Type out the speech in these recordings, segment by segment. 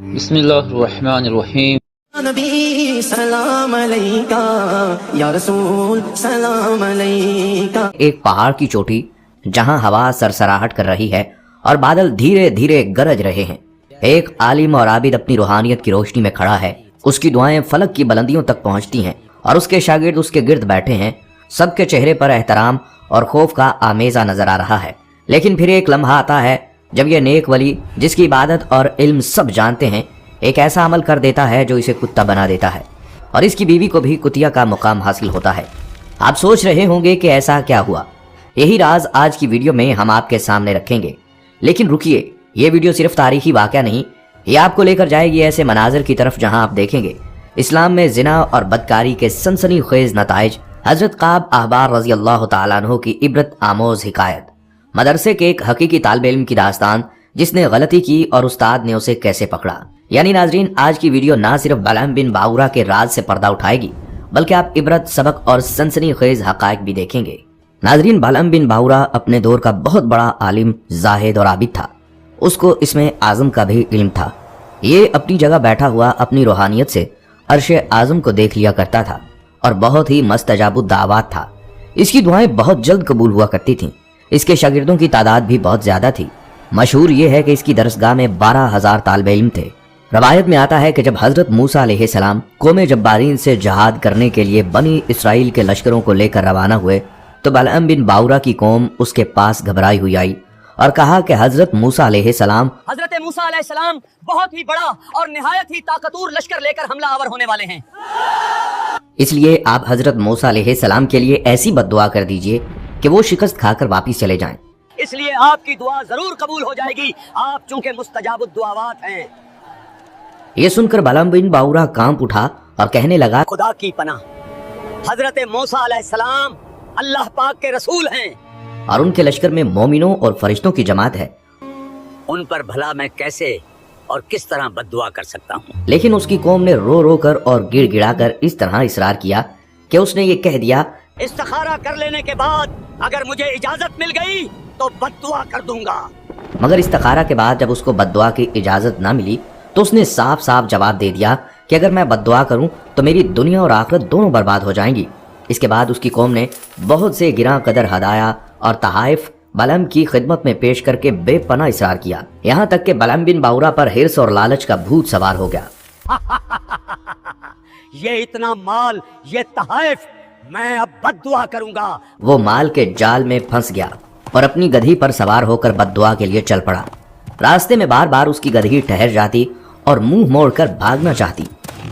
بسم اللہ الرحمن الرحیم۔ نبی سلام علیکہ یا رسول سلام علیکہ۔ ایک پہاڑ کی چوٹی جہاں ہوا سرسراہٹ کر رہی ہے اور بادل دھیرے دھیرے گرج رہے ہیں، ایک عالم اور عابد اپنی روحانیت کی روشنی میں کھڑا ہے۔ اس کی دعائیں فلک کی بلندیوں تک پہنچتی ہیں اور اس کے شاگرد اس کے گرد بیٹھے ہیں۔ سب کے چہرے پر احترام اور خوف کا آمیزہ نظر آ رہا ہے۔ لیکن پھر ایک لمحہ آتا ہے جب یہ نیک ولی، جس کی عبادت اور علم سب جانتے ہیں، ایک ایسا عمل کر دیتا ہے جو اسے کتا بنا دیتا ہے، اور اس کی بیوی کو بھی کتیا کا مقام حاصل ہوتا ہے۔ آپ سوچ رہے ہوں گے کہ ایسا کیا ہوا؟ یہی راز آج کی ویڈیو میں ہم آپ کے سامنے رکھیں گے۔ لیکن رکیے، یہ ویڈیو صرف تاریخی واقعہ نہیں، یہ آپ کو لے کر جائے گی ایسے مناظر کی طرف جہاں آپ دیکھیں گے اسلام میں زنا اور بدکاری کے سنسنی خیز نتائج، حضرت کعب احبار رضی اللہ تعالیٰ عنہ کی عبرت آموز حکایت، مدرسے کے ایک حقیقی طالب علم کی داستان جس نے غلطی کی اور استاد نے اسے کیسے پکڑا۔ یعنی ناظرین، آج کی ویڈیو نہ صرف بلعم بن باورہ کے راز سے پردہ اٹھائے گی، بلکہ آپ عبرت، سبق اور سنسنی خیز حقائق بھی دیکھیں گے۔ ناظرین، بلعم بن باورہ اپنے دور کا بہت بڑا عالم، زاہد اور عابد تھا۔ اس کو اسم اعظم کا بھی علم تھا۔ یہ اپنی جگہ بیٹھا ہوا اپنی روحانیت سے عرش اعظم کو دیکھ لیا کرتا تھا اور بہت ہی مستجاب الدعوات تھا۔ اس کی دعائیں بہت جلد قبول ہوا کرتی تھیں۔ اس کے شاگردوں کی تعداد بھی بہت زیادہ تھی۔ مشہور یہ ہے کہ اس کی درسگاہ میں 12,000 طالب علم تھے۔ روایت میں آتا ہے کہ جب حضرت موسیٰ علیہ السلام قوم جبارین سے جہاد کرنے کے لیے بنی اسرائیل کے لشکروں کو لے کر روانہ ہوئے تو بلعم بن باورہ کی قوم اس کے پاس گھبرائی ہوئی آئی اور کہا کہ حضرت موسیٰ علیہ السلام بہت ہی بڑا اور نہایت ہی طاقتور لشکر لے کر حملہ آور ہونے والے ہیں، اس لیے آپ حضرت موسیٰ علیہ السلام کے لیے ایسی بد دعا کر دیجئے کہ وہ شکست کھا کر واپس چلے جائیں۔ اس لیے آپ کی دعا ضرور قبول ہو جائے گی، آپ چونکہ مستجاب الدعوات ہیں۔ یہ سن کر بلعم بن باورہ کانپ اٹھا اور کہنے لگا، خدا کی پناہ، حضرت موسیٰ علیہ السلام اللہ پاک کے رسول ہیں اور ان کے لشکر میں مومنوں اور فرشتوں کی جماعت ہے، ان پر بھلا میں کیسے اور کس طرح بد دعا کر سکتا ہوں؟ لیکن اس کی قوم نے رو رو کر اور گڑ گڑا کر اس طرح اصرار کیا کہ اس نے یہ کہہ دیا، استخارہ کر لینے کے بعد اگر مجھے اجازت مل گئی تو بد دعا کر دوں گا۔ مگر استخارہ کے بعد جب اس کو بد دعا کی اجازت نہ ملی تو اس نے صاف صاف جواب دے دیا کہ اگر میں بد دعا کروں تو میری دنیا اور آخرت دونوں برباد ہو جائیں گی۔ اس کے بعد اس کی قوم نے بہت سے گراں قدر ہدایا اور تحائف بلعم کی خدمت میں پیش کر کے بے پناہ اصرار کیا، یہاں تک کہ بلعم بن باورہ پر حرص اور لالچ کا بھوت سوار ہو گیا۔ یہ اتنا مال، یہ تحائف، میں اب بد دعا کروں گا۔ وہ مال کے جال میں پھنس گیا اور اپنی گدھی پر سوار ہو کر بد دعا کے لیے چل پڑا۔ راستے میں بار بار اس کی گدھی ٹھہر جاتی اور منہ موڑ کر بھاگنا چاہتی،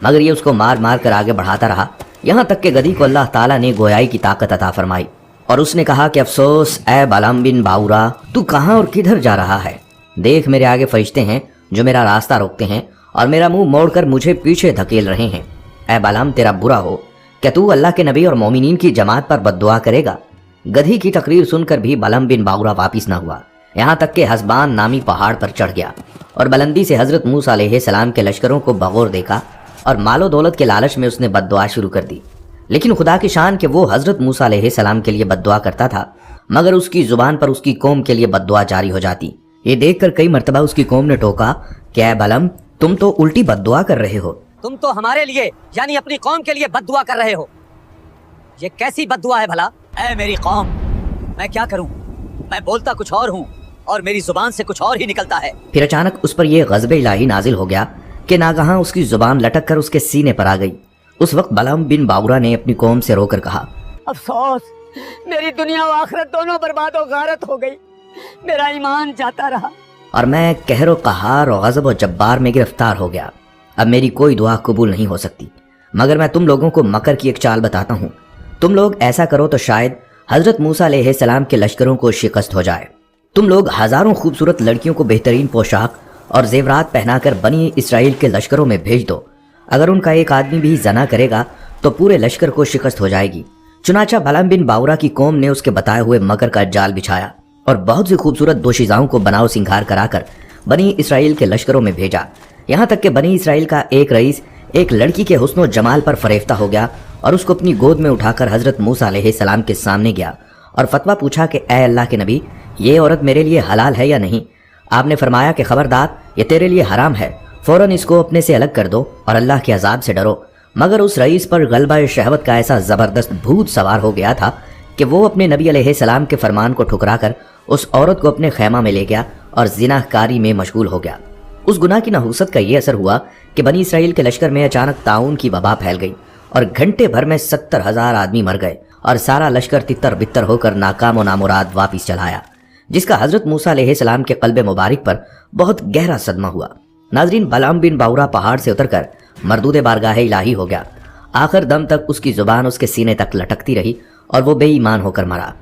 مگر یہ اس کو مار مار کر آگے بڑھاتا رہا، یہاں تک کہ گدھی کو اللہ تعالیٰ نے گویائی کی طاقت عطا فرمائی اور اس نے کہا کہ افسوس اے بلعم بن باورہ، تو کہاں اور کدھر جا رہا ہے؟ دیکھ، میرے آگے فرشتے ہیں جو میرا راستہ روکتے ہیں اور میرا منہ موڑ کر مجھے پیچھے دھکیل رہے ہیں۔ اے بلعم، تیرا برا ہو کہ تو اللہ کے نبی اور مومنین کی جماعت پر بد دعا کرے گا۔ گدھی کی تقریر سن کر بھی بلعم بن باورہ واپس نہ ہوا، یہاں تک کہ حسبان نامی پہاڑ پر چڑھ گیا اور بلندی سے حضرت موسیٰ علیہ السلام کے لشکروں کو بغور دیکھا اور مال و دولت کے لالچ میں اس نے بد دعا شروع کر دی۔ لیکن خدا کی شان کہ وہ حضرت موسیٰ علیہ السلام کے لیے بد دعا کرتا تھا، مگر اس کی زبان پر اس کی قوم کے لیے بد دعا جاری ہو جاتی۔ یہ دیکھ کر کئی مرتبہ اس کی قوم نے ٹوکا کہ اے بلعم، تم تو الٹی بد دعا کر رہے ہو، تم تو ہمارے لیے یعنی اپنی قوم کے لیے بد دعا کر رہے ہو، یہ کیسی بد دعا ہے بھلا؟ اے میری قوم، میں کیا کروں؟ میں بولتا کچھ اور ہوں اور میری زبان سے کچھ اور ہی نکلتا ہے۔ پھر اچانک اس پر یہ غضب الہی نازل ہو گیا کہ ناگہاں اس کی زبان لٹک کر اس کے سینے پر آ گئی۔ اس وقت بلعم بن باورہ نے اپنی قوم سے رو کر کہا، افسوس، میری دنیا و آخرت دونوں برباد و غارت ہو گئی، میرا ایمان جاتا رہا اور میں قہر و قہار اور غضب و جبار میں گرفتار ہو گیا۔ اب میری کوئی دعا قبول نہیں ہو سکتی، مگر میں تم لوگوں کو مکر کی ایک چال بتاتا ہوں۔ تم لوگ ایسا کرو تو شاید حضرت موسیٰ علیہ السلام کے لشکروں کو شکست ہو جائے۔ تم لوگ ہزاروں خوبصورت لڑکیوں کو بہترین پوشاک اور زیورات پہنا کر بنی اسرائیل کے لشکروں میں بھیج دو، اگر ان کا ایک آدمی بھی زنا کرے گا تو پورے لشکر کو شکست ہو جائے گی۔ چنانچہ بلعم بن باورہ کی قوم نے اس کے بتائے ہوئے مکر کا جال بچھایا اور بہت سی خوبصورت دوشیزاؤں کو بناؤ سنگھار کرا کر بنی اسرائیل کے لشکروں میں بھیجا، یہاں تک کہ بنی اسرائیل کا ایک رئیس ایک لڑکی کے حسن و جمال پر فریفتہ ہو گیا اور اس کو اپنی گود میں اٹھا کر حضرت موسیٰ علیہ السلام کے سامنے گیا اور فتویٰ پوچھا کہ اے اللہ کے نبی، یہ عورت میرے لیے حلال ہے یا نہیں؟ آپ نے فرمایا کہ خبردار، یہ تیرے لیے حرام ہے फौरन इसको अपने से अलग कर दो और अल्लाह के अजाब से डरो। मगर उस रईस पर गलबा शहवत का ऐसा जबरदस्त भूत सवार हो गया था कि वो अपने नबी अलैहिस्सलाम के फरमान को ठुकराकर उस औरत को अपने खैमा में ले गया और जिनाहकारी में मशगूल हो गया। उस गुनाह की नहुसत का ये असर हुआ कि बनी इसराइल के लश्कर में अचानक ताउन की वबा फैल गई और घंटे भर में 70,000 आदमी मर गए और सारा लश्कर तितर बितर होकर नाकाम व नामुराद वापिस चला आया, जिसका हजरत मूसा अलैहिस्सलाम के कल्बे मुबारक पर बहुत गहरा सदमा हुआ। नाजरीन, बलाम बिन बाउरा पहाड़ से उतरकर मरदूद बारगाह इलाही हो गया। आखिर दम तक उसकी जुबान उसके सीने तक लटकती रही और वो बेईमान होकर मरा।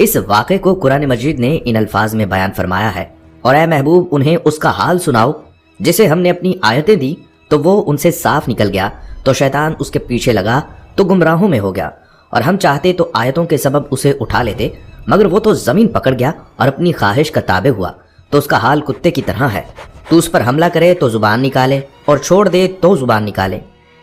इस वाक़े को कुरान मजीद ने इन अल्फाज में बयान फरमाया है, और ए महबूब उन्हें उसका हाल सुनाओ जिसे हमने अपनी आयतें दी तो वो उनसे साफ निकल गया, तो शैतान उसके पीछे लगा तो गुमराहों में हो गया, और हम चाहते तो आयतों के सबब उसे उठा लेते, मगर वो तो जमीन पकड़ गया और अपनी ख्वाहिश का ताबे हुआ, तो उसका हाल कुत्ते की तरह है। तू उस पर हमला करे तो जुबान निकाले और छोड़ दे तो जुबान निकाले।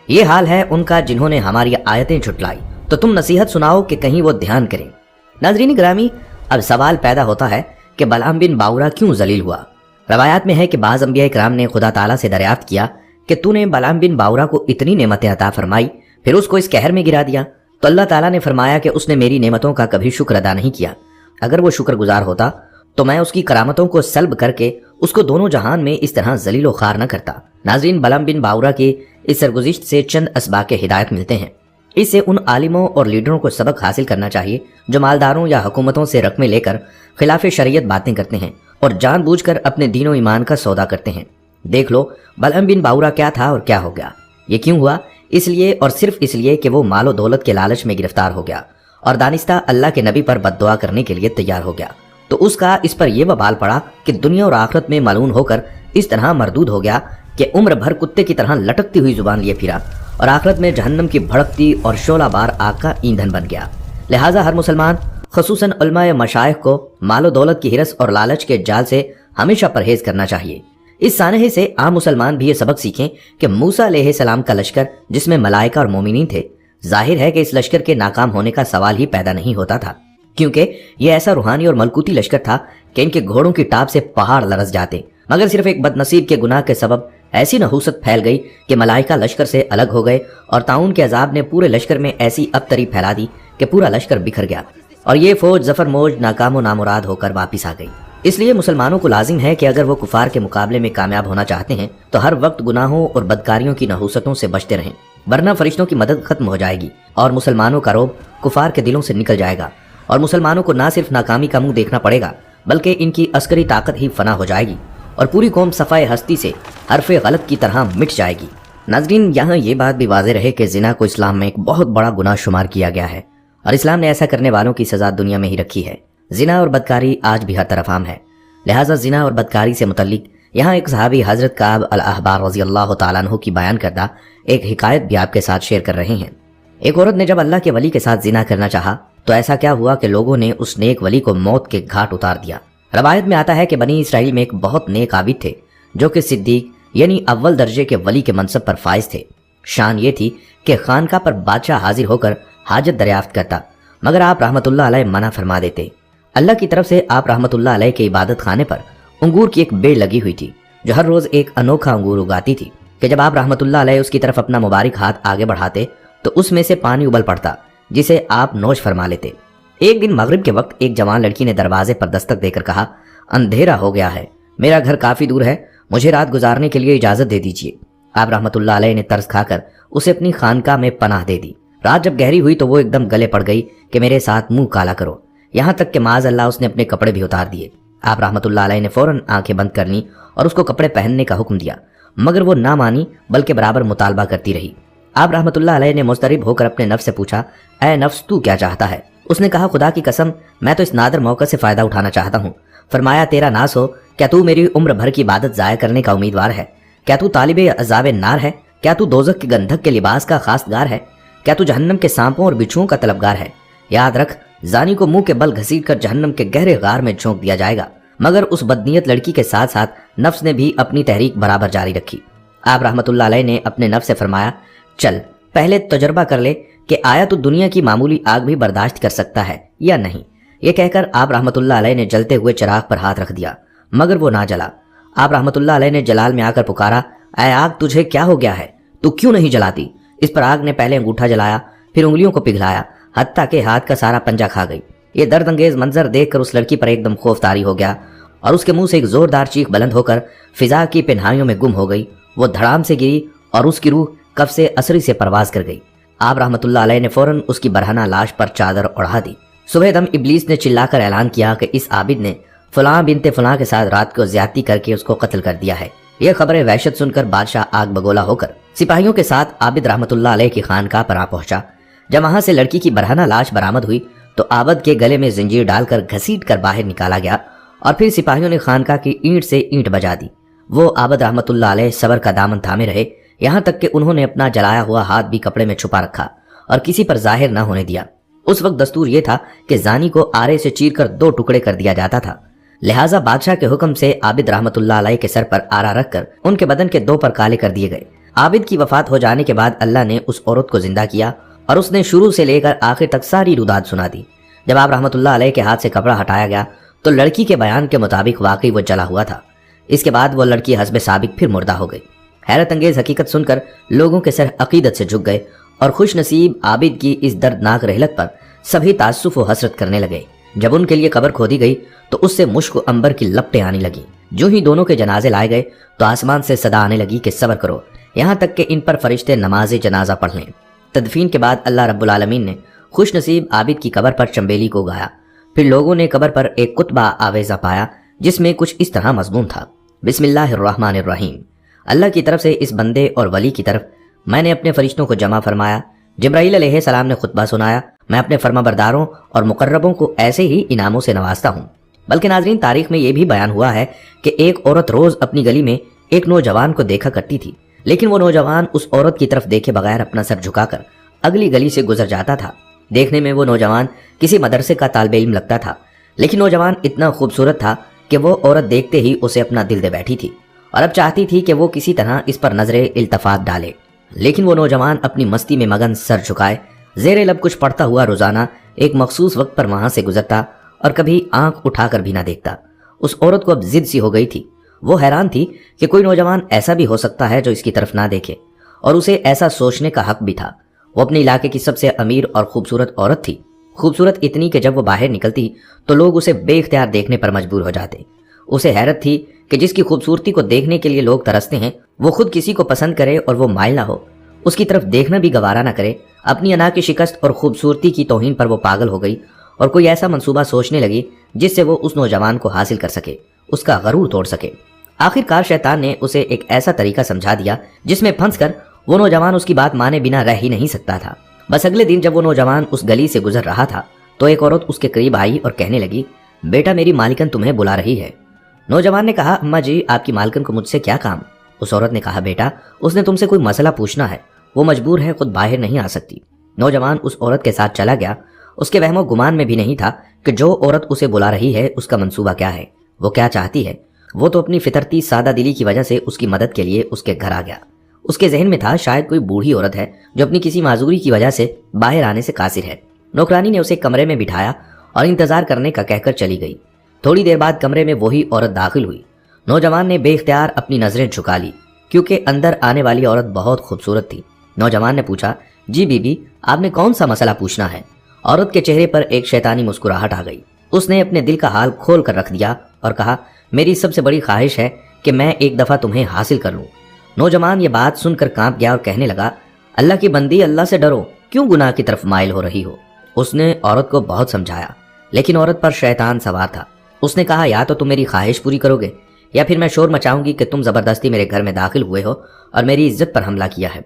ये हाल है उनका जिन्होंने हमारी आयतें झुटलाई, तो तुम नसीहत सुनाओ कि कहीं वो ध्यान करें। नाज़रीन ग्रामी, अब सवाल पैदा होता है कि बलाम बिन बाउरा क्यों जलील हुआ। रवायात में है कि बाज़ अंबिया इकराम ने खुदा ताला से दरियाफ्त किया कि तूने बलाम बिन बाउरा को इतनी नेमतें अता फरमाई, फिर उसको इस कहर में गिरा दिया। तो अल्लाह ताला ने फरमाया कि उसने मेरी नेमतों का कभी शुक्र अदा नहीं किया। अगर वो शुक्रगुजार होता तो मैं उसकी करामतों को सल्ब करके उसको दोनों जहान में इस तरह जलीलो खार न करता। नाज़रीन, बलाम बिन बाउरा की इस सरगुज़िश्त से चंद असबाक़ हिदायत मिलते हैं। इससे उन आलिमों और लीडरों को सबक हासिल करना चाहिए जो मालदारों या हुकूमतों से रकमें लेकर खिलाफ शरीयत बातें करते हैं और जानबूझकर अपने दीन और ईमान का सौदा करते हैं। देख लो बलाम बिन बाउरा क्या था और क्या हो गया। ये क्यों हुआ? इसलिए और सिर्फ इसलिए कि वो मालो दौलत के लालच में गिरफ्तार हो गया और दानिस्ता अल्लाह के नबी पर बद्दुआ करने के लिए तैयार हो गया। तो उसका इस पर यह वबाल पड़ा कि दुनिया और आखिरत में मालून होकर इस तरह मरदूद हो गया कि उम्र भर कुत्ते की तरह लटकती हुई जुबान लिए फिरा और आखिरत में जहन्नम की भड़कती और शोलाबार आग का ईंधन बन गया। लिहाजा हर मुसलमान खसूसन उलमाए मशाइख को मालो दौलत की हिरस और लालच के जाल से हमेशा परहेज करना चाहिए। इस सानहे से आम मुसलमान भी ये सबक सीखें कि मूसा अलैहिस्सलाम का लश्कर जिसमें मलाइका और मोमिनीन थे, जाहिर है कि इस लश्कर के नाकाम होने का सवाल ही पैदा नहीं होता था, क्योंकि ये ऐसा रूहानी और मलकूती लश्कर था कि इनके घोड़ों की टाप से पहाड़ लरस जाते। मगर सिर्फ एक बदनसीब के गुनाह के सबब ऐसी नहूसत फैल गई कि मलाइका लश्कर से अलग हो गए और ताउन के अजाब ने पूरे लश्कर में ऐसी अबतरी फैला दी कि पूरा लश्कर बिखर गया और ये फौज जफर मौज नाकाम नामुराद होकर वापिस आ गई। इसलिए मुसलमानों को लाजिम है कि अगर वो कुफार के मुकाबले में कामयाब होना चाहते हैं तो हर वक्त गुनाहों और बदकारियों की नहूसतों से बचते रहें, वरना फरिश्तों की मदद खत्म हो जाएगी और मुसलमानों का रौब कुफार के दिलों से निकल जाएगा और मुसलमानों को ना सिर्फ नाकामी का मुंह देखना पड़ेगा बल्कि इनकी अस्करी ताकत ही फना हो जाएगी और पूरी कौम सफाए हस्ती से हरफे गलत की तरह मिट जाएगी। नाज़रीन, यहाँ ये बात भी वाज़ेह रहे कि जिना को इस्लाम में एक बहुत बड़ा गुनाह शुमार किया गया है और इस्लाम ने ऐसा करने वालों की सजा दुनिया में ही रखी है। जिना और बदकारी आज भी हर तरफ आम है। लिहाजा जिना और बदकारी से मुतल्लिक यहाँ एक सहाबी हजरत काब अल अहबार रज़ी अल्लाह तआला अन्हु की बयान करदा एक हिकायत भी आपके साथ शेयर कर रहे हैं। एक औरत ने जब अल्लाह के वली के साथ जिना करना चाहा तो ऐसा क्या हुआ कि लोगों ने उस नेक वली को मौत के घाट उतार दिया। रवायत में आता है कि बनी इसराइल में एक बहुत नेक आबिद थे जो कि सिद्दीक यानी अव्वल दर्जे के वली के मनसब पर फाइज थे। शान ये थी कि खानका पर बादशाह हाजिर होकर हाजत दरियाफ्त करता, मगर आप रहमतुल्लाह अलैह मना फरमा देते। अल्लाह की तरफ से आप रहमतुल्लाह अलैह के इबादत खाने पर अंगूर की एक बेल लगी हुई थी जो हर रोज एक अनोखा अंगूर उगाती थी कि जब आप रहमतुल्लाह अलैह उसकी तरफ अपना मुबारक हाथ आगे बढ़ाते तो उसमें से पानी उबल पड़ता जिसे आप नोश फरमा लेते। एक दिन मगरिब के वक्त एक जवान लड़की ने दरवाजे पर दस्तक देकर कहा, अंधेरा हो गया है, मेरा घर काफी दूर है, मुझे रात गुजारने के लिए इजाजत दे दीजिए। आप रहमतुल्लाह अलैह ने तरस खाकर उसे अपनी खानका में पनाह दे दी। रात जब गहरी हुई तो वो एकदम गले पड़ गई कि मेरे साथ मुंह काला करो, यहाँ तक कि माज अल्लाह उसने अपने कपड़े भी उतार दिए। आप रहमतुल्लाह अलैह ने फौरन आंखें बंद कर लीं और उसको कपड़े पहनने का हुक्म दिया, मगर वो ना मानी बल्कि बराबर मुतालबा करती रही। आप रहमतुल्लाह अलैह ने मुस्तरिब होकर अपने नफ्स से पूछा, ऐ नफ्स तू क्या चाहता है? उसने कहा, खुदा की कसम मैं तो इस नादर मौका से फायदा उठाना चाहता हूँ। फरमाया, तेरा नास हो, क्या तू मेरी उम्र भर की इबादत जाया करने का उम्मीदवार है? क्या तू तालिबे अज़ाब नार है? क्या तू दोज़ख के गंधक के लिबास का खासगार है? क्या तू जहन्नम के सांपों और बिच्छुओं का तलबगार है? याद रख, जानी को मुंह के बल घसीट कर जहन्नम के गहरे गार में झोंक दिया जाएगा। मगर उस बदनीयत लड़की के साथ साथ नफ्स ने भी अपनी तहरीक बराबर जारी रखी। आप रहमतुल्लाह अलैह ने अपने नफ्स से फरमाया, चल पहले तजर्बा कर ले कि आया तो दुनिया की मामूली आग भी बर्दाश्त कर सकता है या नहीं। ये कहकर आप रहमतुल्लाह अलैह ने जलते हुए चिराग पर हाथ रख दिया, मगर वो ना जला। आप रहमतुल्लाह अलैह ने जलाल में आकर पुकारा, اے आग तुझे क्या हो गया है, तू क्यों नहीं जलाती। इस पर आग ने पहले अंगूठा जलाया, फिर उंगलियों को पिघलाया, हत्ता के हाथ का सारा पंजा खा गई। ये दर्द अंगेज मंजर देखकर उस लड़की पर एकदम खौफ तारी हो गया और उसके मुंह से एक जोरदार चीख बुलंद होकर फिजा की पिन्हाइयों में गुम हो गई। वो धड़ाम से गिरी और उसकी रूह कब से असरी से परवाज कर गई। आप रहमतुल्लाह अलैह ने फौरन उसकी बरहना लाश पर चादर ओढ़ा दी। सुबह दम इब्लीस ने चिल्लाकर ऐलान किया कि इस आबिद ने फलां बिनते फलां के साथ रात को ज्यादती करके उसको कत्ल कर दिया है। यह खबर वहशत सुनकर बादशाह आग बगोला होकर सिपाहियों के साथ आबिद रहमतुल्लाह अलैह की खानकाह पर आ पहुंचा। जब वहां से लड़की की बरहना लाश बरामद हुई तो आबिद के गले में जंजीर डालकर घसीट कर बाहर निकाला गया और फिर सिपाहियों ने खानकाह की ईंट से ईंट बजा दी। वो आबिद रहमतुल्लाह अलैह सबर का दामन थामे रहे, यहाँ तक कि उन्होंने अपना जलाया हुआ हाथ भी कपड़े में छुपा रखा और किसी पर जाहिर न होने दिया। उस वक्त दस्तूर ये था कि जानी को आरे से चीरकर 2 टुकड़े कर दिया जाता था। लिहाजा बादशाह के हुक्म से आबिद रहमतुल्लाह अलैह के सर पर आरा रखकर उनके बदन के 2 पर काले कर दिए गए। आबिद की वफात हो जाने के बाद अल्लाह ने उस औरत को जिंदा किया और उसने शुरू से लेकर आखिर तक सारी रुदाद सुना दी। जब आप रहमतुल्लाह अलैह के हाथ से कपड़ा हटाया गया तो लड़की के बयान के मुताबिक वाकई वो जला हुआ था। इसके बाद वो लड़की हस्बे साबिक फिर मुर्दा हो गई। हैरत अंगेज हकीकत सुनकर लोगों के सर अकीदत से झुक गए और खुश नसीब आबिद की इस दर्दनाक रहलत पर सभी तासुफ व हसरत करने लगे। जब उनके लिए कब्र खोदी गई तो उससे मुश्क अंबर की लपटें आने लगी। जो ही दोनों के जनाजे लाए गए तो आसमान से सदा आने लगी कि सब्र करो, यहाँ तक कि इन पर फरिश्ते नमाज जनाजा पढ़ लें। तदफीन के बाद अल्लाह रब्बुल आलमीन ने खुश नसीब आबिद की कब्र पर चंबेली को गाया। फिर लोगों ने कब्र पर एक कुतबा आवेजा पाया जिसमें कुछ इस तरह मजमून था, बिस्मिल्लाहिर्रहमानिर्रहीम। अल्लाह की तरफ से इस बंदे और वली की तरफ मैंने अपने फरिश्तों को जमा फरमाया। जिब्राईल अलैहिस्सलाम ने खुतबा सुनाया। मैं अपने फर्माबरदारों और मुकर्रबों को ऐसे ही इनामों से नवाजता हूँ। बल्कि नाज़रीन, तारीख में यह भी बयान हुआ है कि एक औरत रोज अपनी गली में एक नौजवान को देखा करती थी, लेकिन वो नौजवान उस औरत की तरफ देखे बगैर अपना सर झुकाकर अगली गली से गुजर जाता था। देखने में वो नौजवान किसी मदरसे का तालिबे इल्म लगता था, लेकिन नौजवान इतना खूबसूरत था कि वो औरत देखते ही उसे अपना दिल दे बैठी थी और अब चाहती थी कि वो किसी तरह इस पर नजरे इल्तफात डाले। लेकिन वो नौजवान अपनी मस्ती में मगन सर झुकाए जेरे लब कुछ पढ़ता हुआ रोजाना एक मखसूस वक्त पर वहां से गुजरता और कभी आंख उठाकर भी ना देखता। उस औरत को अब जिद सी हो गई थी। वो हैरान थी कि कोई नौजवान ऐसा भी हो सकता है जो इसकी तरफ ना देखे, और उसे ऐसा सोचने का हक भी था। वो अपने इलाके की सबसे अमीर और खूबसूरत औरत थी, खूबसूरत इतनी कि जब वो बाहर निकलती तो लोग उसे बेइख्तियार देखने पर मजबूर हो जाते। उसे हैरत थी कि जिसकी खूबसूरती को देखने के लिए लोग तरसते हैं वो खुद किसी को पसंद करे और वो माइल ना हो, उसकी तरफ देखना भी गवारा ना करे। अपनी अना की शिकस्त और खूबसूरती की तौहीन पर वो पागल हो गई और कोई ऐसा मंसूबा सोचने लगी जिससे वो उस नौजवान को हासिल कर सके, उसका गरूर तोड़ सके। आखिरकार शैतान ने उसे एक ऐसा तरीका समझा दिया जिसमें फंस कर वो नौजवान उसकी बात माने बिना रह ही नहीं सकता था। बस अगले दिन जब वो नौजवान उस गली से गुजर रहा था तो एक औरत उसके करीब आई और कहने लगी, बेटा मेरी मालिकन तुम्हें बुला रही है। नौजवान ने कहा, अम्मा जी आपकी मालिकन को मुझसे क्या काम। उस औरत ने कहा, बेटा उसने तुमसे कोई मसला पूछना है, वो मजबूर है, खुद बाहर नहीं आ सकती। नौजवान उस औरत के साथ चला गया। उसके वहमो गुमान में भी नहीं था कि जो औरत उसे बुला रही है उसका मंसूबा क्या है, वो क्या चाहती है। वो तो अपनी फितरती सादा दिली की वजह से उसकी मदद के लिए उसके घर आ गया। उसके जहन में था शायद कोई बूढ़ी औरत है जो अपनी किसी माजूरी की वजह से बाहर आने से कासिर है। नौकरानी ने उसे कमरे में बिठाया और इंतजार करने का कहकर चली गई। थोड़ी देर बाद कमरे में वही औरत दाखिल हुई। नौजवान ने बेइख्तियार अपनी नजरें झुका ली क्योंकि अंदर आने वाली औरत बहुत खूबसूरत थी। नौजवान ने पूछा, जी बीबी आपने कौन सा मसला पूछना है। औरत के चेहरे पर एक शैतानी मुस्कुराहट आ गई। उसने अपने दिल का हाल खोल कर रख दिया और कहा, मेरी सबसे बड़ी ख्वाहिश है कि मैं एक दफा तुम्हें हासिल कर लूं। नौजवान ये बात सुनकर कांप गया और कहने लगा, अल्लाह की बंदी, अल्लाह से डरो, क्यों गुनाह की तरफ माइल हो रही हो। उसने औरत को बहुत समझाया लेकिन औरत पर शैतान सवार था। उसने कहा, या तो तुम मेरी ख्वाहिश पूरी करोगे या फिर मैं शोर मचाऊंगी कि तुम जबरदस्ती मेरे घर में दाखिल हुए हो और मेरी इज्जत पर हमला किया है।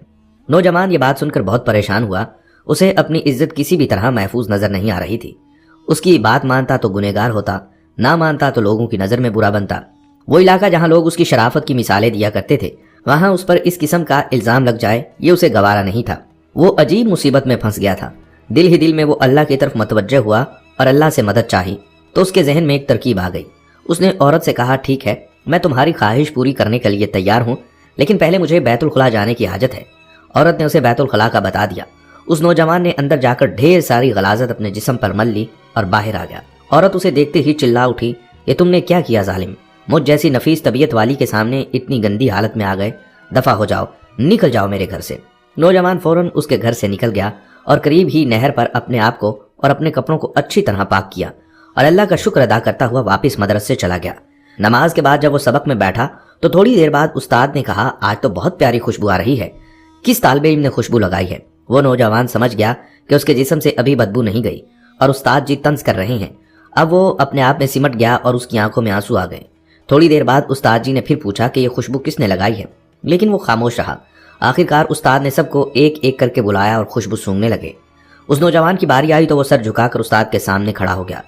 नौजवान ये बात सुनकर बहुत परेशान हुआ। उसे अपनी इज्जत किसी भी तरह महफूज नजर नहीं आ रही थी। उसकी बात मानता तो गुनहगार होता, ना मानता तो लोगों की नजर में बुरा बनता। वो इलाका जहां लोग उसकी शराफत की मिसालें दिया करते थे वहां उस पर इस किस्म का इल्जाम लग जाए ये उसे गवारा नहीं था। वो अजीब मुसीबत में फंस गया था। दिल ही दिल में वो अल्लाह की तरफ मुतवज्जह हुआ और अल्लाह से मदद चाही तो उसके जहन में एक तरकीब आ गई। उसने औरत से कहा, ठीक है मैं तुम्हारी ख्वाहिश पूरी करने के लिए तैयार हूँ, लेकिन पहले मुझे बैतुल खुला जाने की हाजत है। औरत ने उसे बैतुल खुला का बता दिया। उस नौजवान ने अंदर जाकर ढेर सारी गलाजत अपने जिस्म पर मल ली और बाहर आ गया। औरत उसे देखते ही चिल्ला उठी, ये तुमने क्या किया जालिम, मुझ जैसी नफीस तबीयत वाली के सामने इतनी गंदी हालत में आ गए। دفع ہو جاؤ، نکل جاؤ میرے گھر سے۔ نوجوان فوراً اس کے گھر سے نکل گیا اور قریب ہی نہر پر اپنے آپ کو اور اپنے کپڑوں کو اچھی طرح پاک کیا اور اللہ کا شکر ادا کرتا ہوا واپس مدرسے چلا گیا۔ نماز کے بعد جب وہ سبق میں بیٹھا تو تھوڑی دیر بعد استاد نے کہا، آج تو بہت پیاری خوشبو آ رہی ہے، کس طالب علم نے خوشبو لگائی ہے؟ وہ نوجوان سمجھ گیا کہ اس کے جسم سے ابھی بدبو نہیں گئی اور استاد جی طنز کر رہے ہیں۔ اب وہ اپنے آپ میں سمٹ گیا اور اس کی آنکھوں میں آنسو آ گئے۔ تھوڑی دیر بعد استاد جی نے پھر پوچھا کہ یہ خوشبو کس نے لگائی ہے، لیکن وہ خاموش رہا۔ آخرکار استاد نے سب کو ایک ایک کر کے بلایا اور خوشبو سونگنے لگے۔ اس نوجوان کی باری آئی تو وہ سر جھکا کر استاد کے سامنے کھڑا ہو گیا۔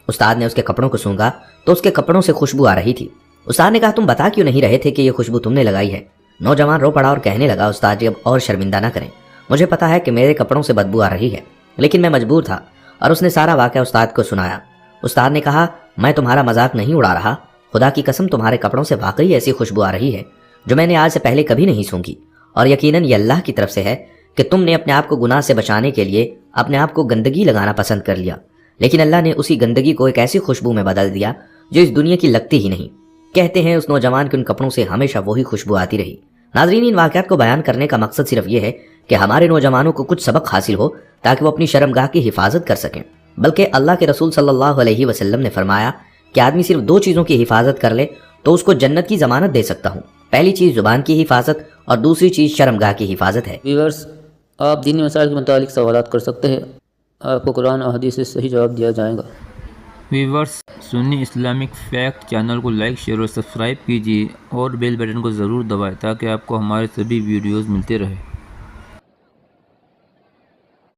استاد نے اس کے کپڑوں کو سونگا تو اس کے کپڑوں سے خوشبو آ رہی تھی۔ استاد نے کہا، تم بتا کیوں نہیں رہے تھے کہ یہ خوشبو تم نے لگائی ہے؟ نوجوان رو پڑا اور کہنے لگا، استاد جی اب اور شرمندہ نہ کریں، مجھے پتا ہے کہ میرے کپڑوں سے بدبو آ رہی ہے، لیکن میں مجبور تھا۔ اور اس نے سارا واقعہ استاد کو سنایا۔ استاد نے کہا، میں تمہارا مذاق نہیں اڑا رہا، خدا کی قسم تمہارے کپڑوں سے واقعی ایسی خوشبو آ رہی ہے جو میں نے آج سے پہلے کبھی نہیں سونگی، اور یقیناً یہ اللہ کی طرف سے ہے کہ تم نے اپنے آپ کو گناہ سے بچانے کے لیے اپنے آپ کو گندگی لگانا پسند کر لیا، لیکن اللہ نے اسی گندگی کو ایک ایسی خوشبو میں بدل دیا جو اس دنیا کی لگتی ہی نہیں۔ کہتے ہیں اس نوجوان کے ان کپڑوں سے ہمیشہ وہی خوشبو آتی رہی۔ ناظرین، ان واقعات کو بیان کرنے کا مقصد صرف یہ ہے کہ ہمارے نوجوانوں کو کچھ سبق حاصل ہو تاکہ وہ اپنی شرمگاہ کی حفاظت کر سکیں، بلکہ اللہ کے رسول صلی اللہ علیہ وسلم نے فرمایا کہ آدمی صرف 2 چیزوں کی حفاظت کر لے تو اس کو جنت کی ضمانت دے سکتا ہوں۔ پہلی چیز زبان کی حفاظت اور دوسری چیز شرمگاہ کی حفاظت ہے۔ ویورز، آپ دینی مسائل کے متعلق سوالات کر سکتے ہیں، آپ کو قرآن اور حدیث سے صحیح جواب دیا جائے گا۔ ویورز، سنی اسلامک فیکٹ چینل کو لائک، شیئر اور سبسکرائب کیجیے اور بیل بٹن کو ضرور دبائیں تاکہ آپ کو ہمارے سبھی ویڈیوز ملتے رہے۔